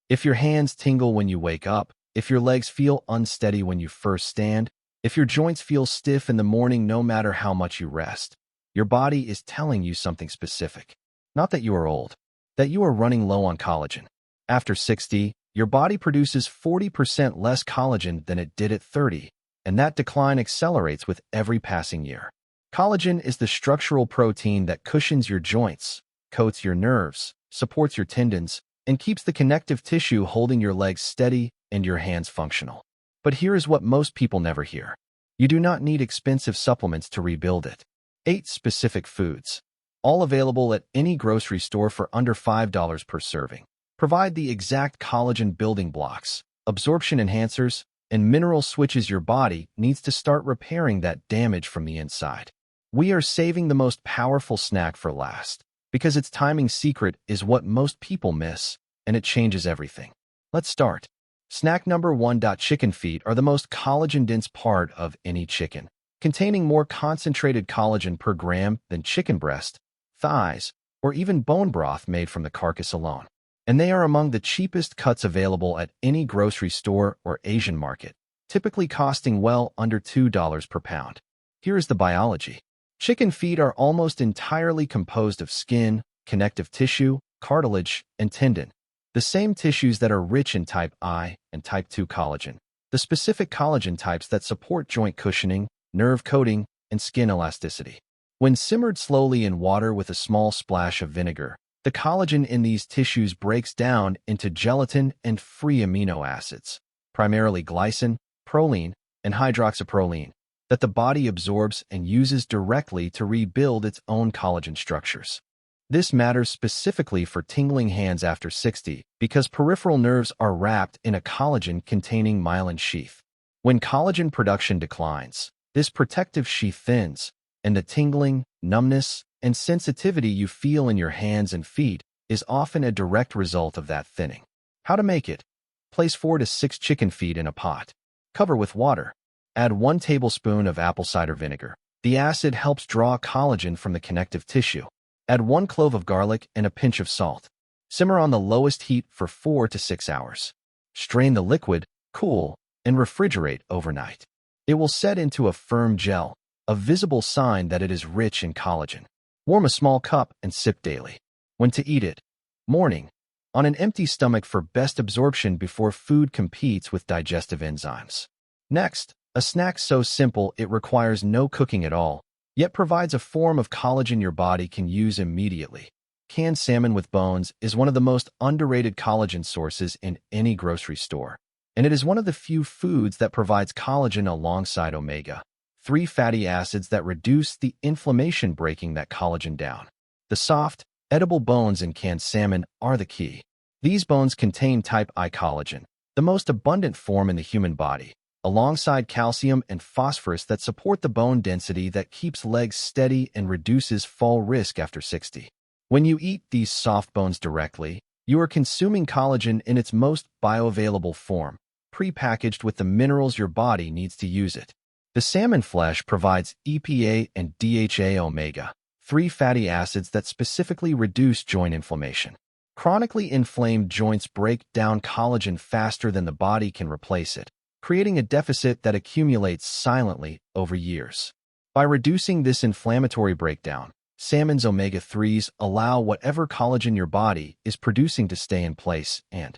If your hands tingle when you wake up, if your legs feel unsteady when you first stand, if your joints feel stiff in the morning no matter how much you rest, your body is telling you something specific. Not that you are old, that you are running low on collagen. After 60, your body produces 40% less collagen than it did at 30, and that decline accelerates with every passing year. Collagen is the structural protein that cushions your joints, coats your nerves, supports your tendons, and keeps the connective tissue holding your legs steady and your hands functional. But here is what most people never hear. You do not need expensive supplements to rebuild it. 8 specific foods, all available at any grocery store for under $5 per serving, provide the exact collagen building blocks, absorption enhancers, and mineral switches your body needs to start repairing that damage from the inside. We are saving the most powerful snack for last, because its timing secret is what most people miss, and it changes everything. Let's start. Snack number 1. Chicken feet are the most collagen-dense part of any chicken, containing more concentrated collagen per gram than chicken breast, thighs, or even bone broth made from the carcass alone. And they are among the cheapest cuts available at any grocery store or Asian market, typically costing well under $2 per pound. Here is the biology. Chicken feet are almost entirely composed of skin, connective tissue, cartilage, and tendon, the same tissues that are rich in type I and type 2 collagen, the specific collagen types that support joint cushioning, nerve coating, and skin elasticity. When simmered slowly in water with a small splash of vinegar, the collagen in these tissues breaks down into gelatin and free amino acids, primarily glycine, proline, and hydroxyproline, that the body absorbs and uses directly to rebuild its own collagen structures. This matters specifically for tingling hands after 60 because peripheral nerves are wrapped in a collagen-containing myelin sheath. When collagen production declines, this protective sheath thins, and the tingling, numbness, and sensitivity you feel in your hands and feet is often a direct result of that thinning. How to make it? Place 4 to 6 chicken feet in a pot. Cover with water. Add 1 tablespoon of apple cider vinegar. The acid helps draw collagen from the connective tissue. Add 1 clove of garlic and a pinch of salt. Simmer on the lowest heat for 4 to 6 hours. Strain the liquid, cool, and refrigerate overnight. It will set into a firm gel, a visible sign that it is rich in collagen. Warm a small cup and sip daily. When to eat it? Morning. On an empty stomach for best absorption before food competes with digestive enzymes. Next, a snack so simple it requires no cooking at all, yet provides a form of collagen your body can use immediately. Canned salmon with bones is one of the most underrated collagen sources in any grocery store, and it is one of the few foods that provides collagen alongside omega-3 fatty acids that reduce the inflammation breaking that collagen down. The soft, edible bones in canned salmon are the key. These bones contain type I collagen, the most abundant form in the human body, alongside calcium and phosphorus that support the bone density that keeps legs steady and reduces fall risk after 60. When you eat these soft bones directly, you are consuming collagen in its most bioavailable form, pre-packaged with the minerals your body needs to use it. The salmon flesh provides EPA and DHA omega-3 fatty acids that specifically reduce joint inflammation. Chronically inflamed joints break down collagen faster than the body can replace it, creating a deficit that accumulates silently over years. By reducing this inflammatory breakdown, salmon's omega-3s allow whatever collagen your body is producing to stay in place and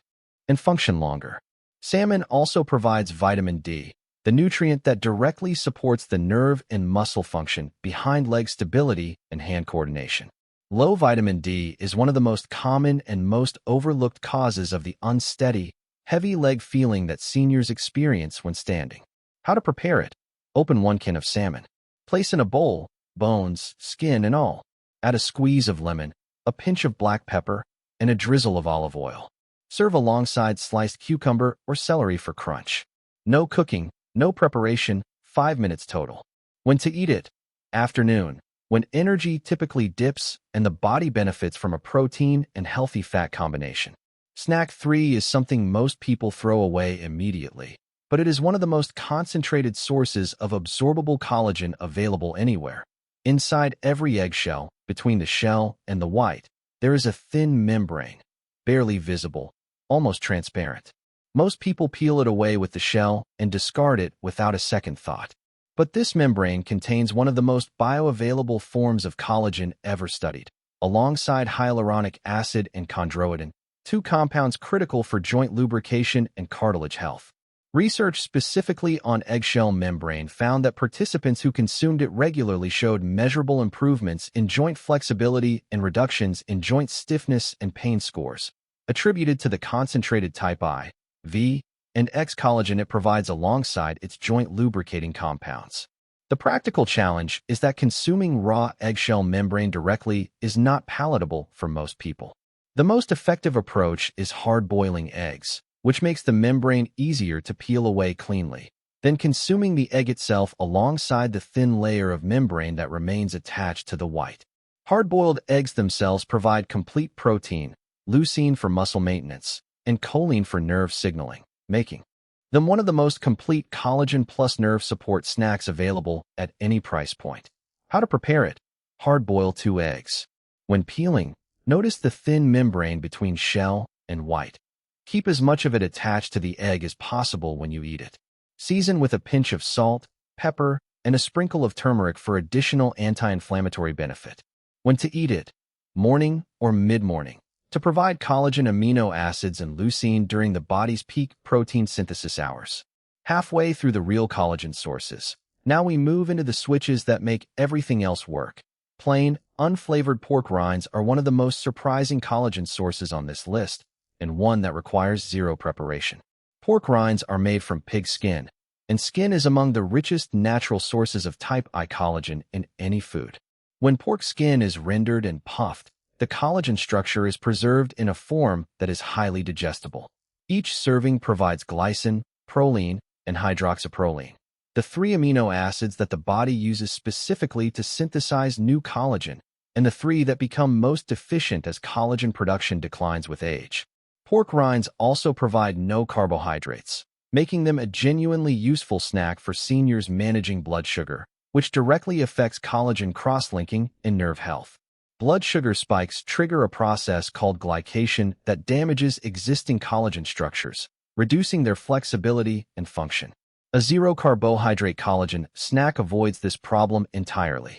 function longer. Salmon also provides vitamin D, the nutrient that directly supports the nerve and muscle function behind leg stability and hand coordination. Low vitamin D is one of the most common and most overlooked causes of the unsteady, heavy leg feeling that seniors experience when standing. How to prepare it? Open 1 can of salmon. Place in a bowl, bones, skin, and all. Add a squeeze of lemon, a pinch of black pepper, and a drizzle of olive oil. Serve alongside sliced cucumber or celery for crunch. No cooking, no preparation, 5 minutes total. When to eat it? Afternoon, when energy typically dips and the body benefits from a protein and healthy fat combination. Snack 3 is something most people throw away immediately, but it is one of the most concentrated sources of absorbable collagen available anywhere. Inside every eggshell, between the shell and the white, there is a thin membrane, barely visible, almost transparent. Most people peel it away with the shell and discard it without a second thought. But this membrane contains one of the most bioavailable forms of collagen ever studied, alongside hyaluronic acid and chondroitin, two compounds critical for joint lubrication and cartilage health. Research specifically on eggshell membrane found that participants who consumed it regularly showed measurable improvements in joint flexibility and reductions in joint stiffness and pain scores, attributed to the concentrated type I, V, and X collagen it provides alongside its joint lubricating compounds. The practical challenge is that consuming raw eggshell membrane directly is not palatable for most people. The most effective approach is hard-boiling eggs, which makes the membrane easier to peel away cleanly, then consuming the egg itself alongside the thin layer of membrane that remains attached to the white. Hard-boiled eggs themselves provide complete protein, leucine for muscle maintenance, and choline for nerve signaling, making them one of the most complete collagen plus nerve support snacks available at any price point. How to prepare it? Hard-boil 2 eggs. When peeling, notice the thin membrane between shell and white. Keep as much of it attached to the egg as possible when you eat it. Season with a pinch of salt, pepper, and a sprinkle of turmeric for additional anti-inflammatory benefit. When to eat it? Morning or mid-morning, to provide collagen amino acids and leucine during the body's peak protein synthesis hours. Halfway through the real collagen sources, now we move into the switches that make everything else work. Plain, unflavored pork rinds are one of the most surprising collagen sources on this list, and one that requires zero preparation. Pork rinds are made from pig skin, and skin is among the richest natural sources of type I collagen in any food. When pork skin is rendered and puffed, the collagen structure is preserved in a form that is highly digestible. Each serving provides glycine, proline, and hydroxyproline, the 3 amino acids that the body uses specifically to synthesize new collagen, and the 3 that become most deficient as collagen production declines with age. Pork rinds also provide no carbohydrates, making them a genuinely useful snack for seniors managing blood sugar, which directly affects collagen cross-linking and nerve health. Blood sugar spikes trigger a process called glycation that damages existing collagen structures, reducing their flexibility and function. A zero-carbohydrate collagen snack avoids this problem entirely.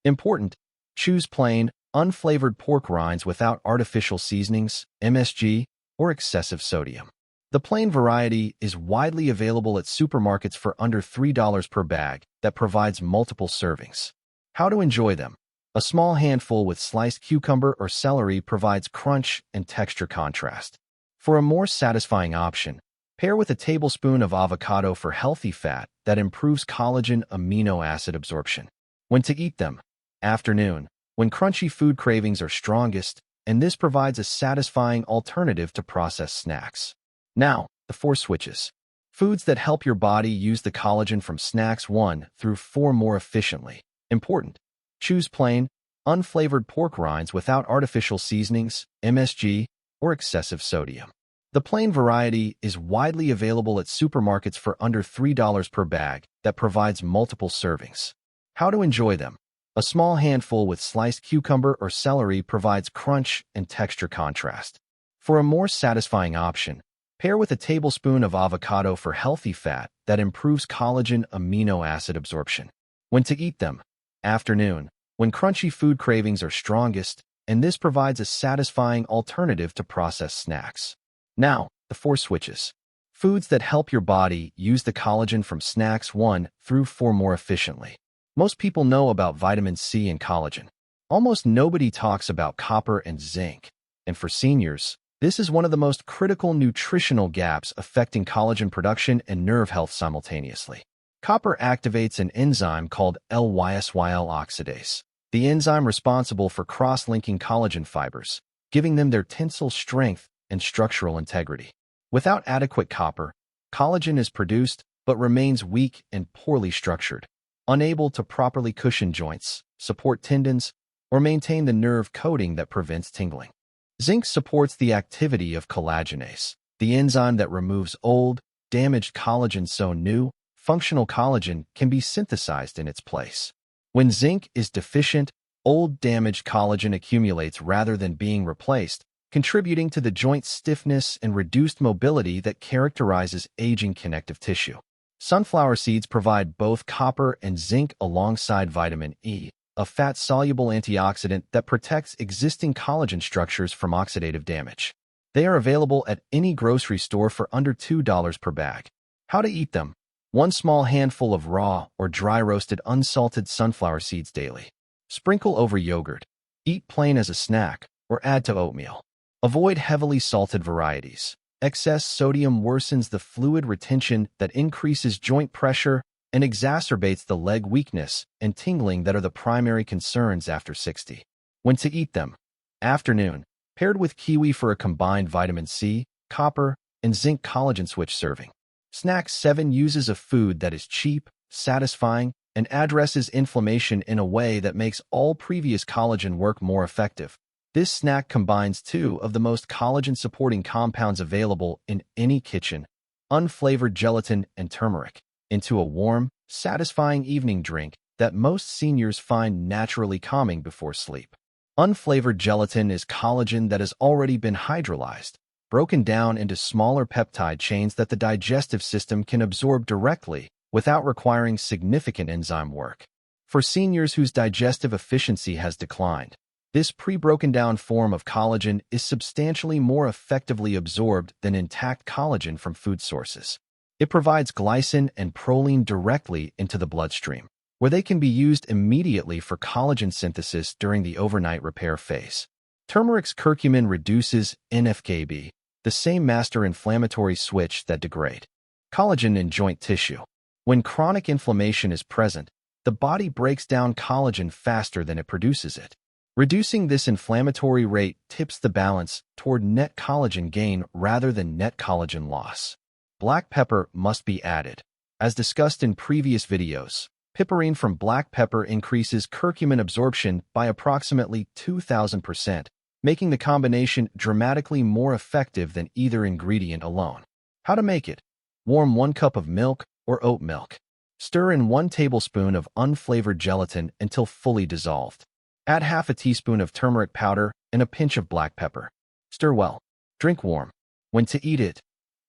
Important: choose plain, unflavored pork rinds without artificial seasonings, MSG, or excessive sodium. The plain variety is widely available at supermarkets for under $3 per bag that provides multiple servings. How to enjoy them? A small handful with sliced cucumber or celery provides crunch and texture contrast. For a more satisfying option, pair with a tablespoon of avocado for healthy fat that improves collagen amino acid absorption. When to eat them? Afternoon, when crunchy food cravings are strongest, and this provides a satisfying alternative to processed snacks. Now, the 4 switches. Foods that help your body use the collagen from snacks 1 through 4 more efficiently. Important: choose plain, unflavored pork rinds without artificial seasonings, MSG, or excessive sodium. The plain variety is widely available at supermarkets for under $3 per bag that provides multiple servings. How to enjoy them? A small handful with sliced cucumber or celery provides crunch and texture contrast. For a more satisfying option, pair with a tablespoon of avocado for healthy fat that improves collagen amino acid absorption. When to eat them? Afternoon, when crunchy food cravings are strongest, and this provides a satisfying alternative to processed snacks. Now, the 4 switches. Foods that help your body use the collagen from snacks 1 through 4 more efficiently. Most people know about vitamin C and collagen. Almost nobody talks about copper and zinc. And for seniors, this is one of the most critical nutritional gaps affecting collagen production and nerve health simultaneously. Copper activates an enzyme called lysyl oxidase, the enzyme responsible for cross-linking collagen fibers, giving them their tensile strength and structural integrity. Without adequate copper, collagen is produced but remains weak and poorly structured, unable to properly cushion joints, support tendons, or maintain the nerve coating that prevents tingling. Zinc supports the activity of collagenase, the enzyme that removes old, damaged collagen so new, functional collagen can be synthesized in its place. When zinc is deficient, old damaged collagen accumulates rather than being replaced, contributing to the joint stiffness and reduced mobility that characterizes aging connective tissue. Sunflower seeds provide both copper and zinc alongside vitamin E, a fat-soluble antioxidant that protects existing collagen structures from oxidative damage. They are available at any grocery store for under $2 per bag. How to eat them? 1 small handful of raw or dry-roasted unsalted sunflower seeds daily. Sprinkle over yogurt. Eat plain as a snack or add to oatmeal. Avoid heavily salted varieties. Excess sodium worsens the fluid retention that increases joint pressure and exacerbates the leg weakness and tingling that are the primary concerns after 60. When to eat them? Afternoon, paired with kiwi for a combined vitamin C, copper, and zinc collagen switch serving. Snack 7 uses a food that is cheap, satisfying, and addresses inflammation in a way that makes all previous collagen work more effective. This snack combines 2 of the most collagen-supporting compounds available in any kitchen, unflavored gelatin and turmeric, into a warm, satisfying evening drink that most seniors find naturally calming before sleep. Unflavored gelatin is collagen that has already been hydrolyzed, broken down into smaller peptide chains that the digestive system can absorb directly without requiring significant enzyme work. For seniors whose digestive efficiency has declined, this pre-broken down form of collagen is substantially more effectively absorbed than intact collagen from food sources. It provides glycine and proline directly into the bloodstream, where they can be used immediately for collagen synthesis during the overnight repair phase. Turmeric's curcumin reduces NF-κB, the same master inflammatory switch that degrades collagen in joint tissue. When chronic inflammation is present, the body breaks down collagen faster than it produces it. Reducing this inflammatory rate tips the balance toward net collagen gain rather than net collagen loss. Black pepper must be added. As discussed in previous videos, piperine from black pepper increases curcumin absorption by approximately 2,000%, making the combination dramatically more effective than either ingredient alone. How to make it? Warm 1 cup of milk or oat milk. Stir in 1 tablespoon of unflavored gelatin until fully dissolved. Add half a teaspoon of turmeric powder and a pinch of black pepper. Stir well. Drink warm. When to eat it?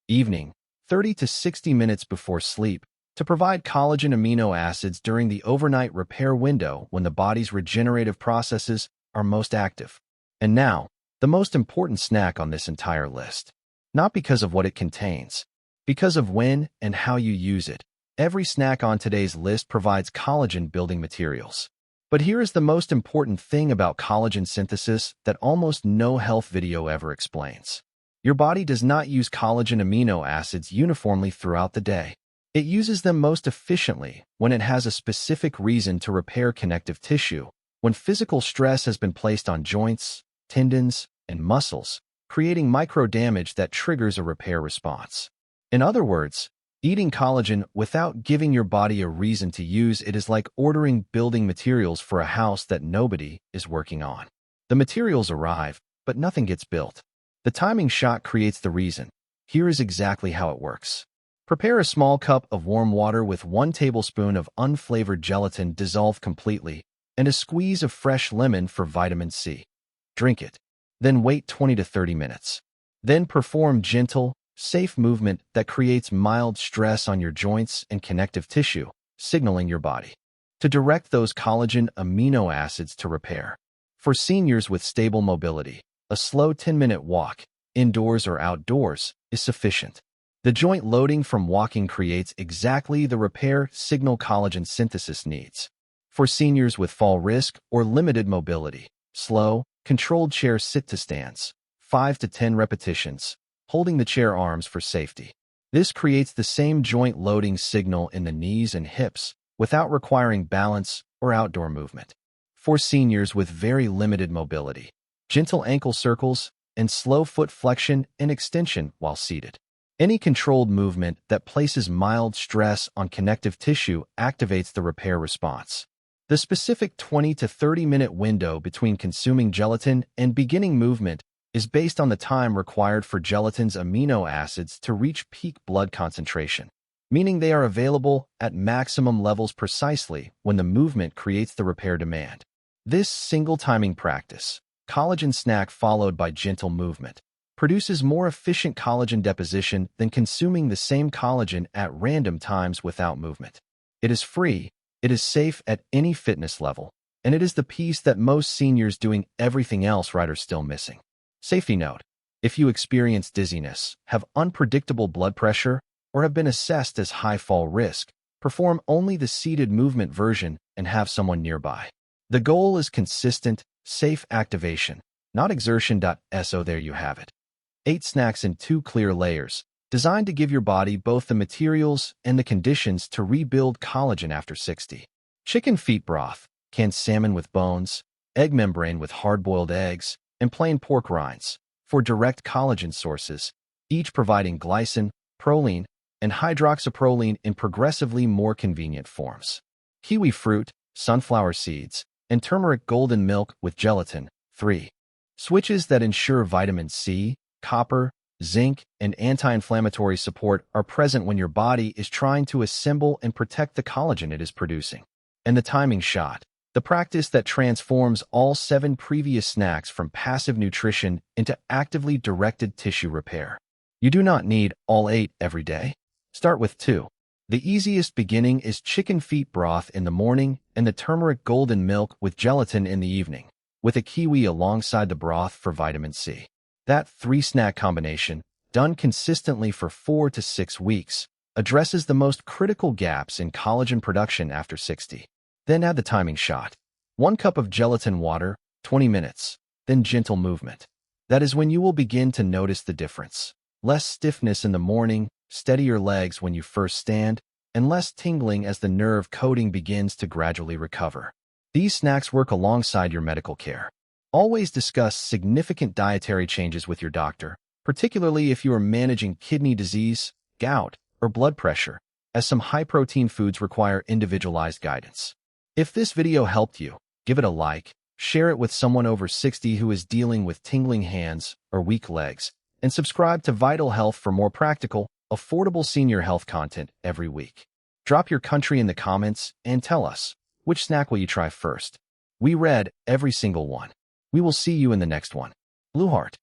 Evening, 30 to 60 minutes before sleep, to provide collagen amino acids during the overnight repair window when the body's regenerative processes are most active. And now, the most important snack on this entire list. Not because of what it contains, because of when and how you use it. Every snack on today's list provides collagen building materials. But here is the most important thing about collagen synthesis that almost no health video ever explains. Your body does not use collagen amino acids uniformly throughout the day. It uses them most efficiently when it has a specific reason to repair connective tissue, when physical stress has been placed on joints, tendons, and muscles, creating micro damage that triggers a repair response. In other words, eating collagen without giving your body a reason to use it is like ordering building materials for a house that nobody is working on. The materials arrive, but nothing gets built. The timing shot creates the reason. Here is exactly how it works. Prepare a small cup of warm water with 1 tablespoon of unflavored gelatin dissolved completely and a squeeze of fresh lemon for vitamin C. Drink it. Then wait 20 to 30 minutes. Then perform gentle, safe movement that creates mild stress on your joints and connective tissue, signaling your body to direct those collagen amino acids to repair. For seniors with stable mobility, a slow 10-minute walk, indoors or outdoors, is sufficient. The joint loading from walking creates exactly the repair signal collagen synthesis needs. For seniors with fall risk or limited mobility, slow, controlled chair sit-to-stands, 5 to 10 repetitions, holding the chair arms for safety. This creates the same joint loading signal in the knees and hips without requiring balance or outdoor movement. For seniors with very limited mobility, gentle ankle circles and slow foot flexion and extension while seated. Any controlled movement that places mild stress on connective tissue activates the repair response. The specific 20 to 30-minute window between consuming gelatin and beginning movement is based on the time required for gelatin's amino acids to reach peak blood concentration, meaning they are available at maximum levels precisely when the movement creates the repair demand. This single timing practice, collagen snack followed by gentle movement produces more efficient collagen deposition than consuming the same collagen at random times without movement. It is free, it is safe at any fitness level, and it is the piece that most seniors doing everything else right are still missing. Safety note: if you experience dizziness, have unpredictable blood pressure, or have been assessed as high fall risk, perform only the seated movement version and have someone nearby. The goal is consistent, safe activation, not exertion. So there you have it. 8 snacks in 2 clear layers, designed to give your body both the materials and the conditions to rebuild collagen after 60. Chicken feet broth, canned salmon with bones, egg membrane with hard-boiled eggs, and plain pork rinds, for direct collagen sources, each providing glycine, proline, and hydroxyproline in progressively more convenient forms. Kiwi fruit, sunflower seeds, and turmeric golden milk with gelatin. 3. Switches that ensure vitamin C, copper, zinc, and anti-inflammatory support are present when your body is trying to assemble and protect the collagen it is producing. And the timing shot, the practice that transforms all 7 previous snacks from passive nutrition into actively directed tissue repair. You do not need all 8 every day. Start with 2. The easiest beginning is chicken feet broth in the morning and the turmeric golden milk with gelatin in the evening, with a kiwi alongside the broth for vitamin C. That 3-snack combination, done consistently for 4 to 6 weeks, addresses the most critical gaps in collagen production after 60. Then add the timing shot. 1 cup of gelatin water, 20 minutes, then gentle movement. That is when you will begin to notice the difference. Less stiffness in the morning, steadier legs when you first stand, and less tingling as the nerve coating begins to gradually recover. These snacks work alongside your medical care. Always discuss significant dietary changes with your doctor, particularly if you are managing kidney disease, gout, or blood pressure, as some high-protein foods require individualized guidance. If this video helped you, give it a like, share it with someone over 60 who is dealing with tingling hands or weak legs, and subscribe to Vital Health for more practical, affordable senior health content every week. Drop your country in the comments and tell us, which snack will you try first? We read every single one. We will see you in the next one. Blue Heart.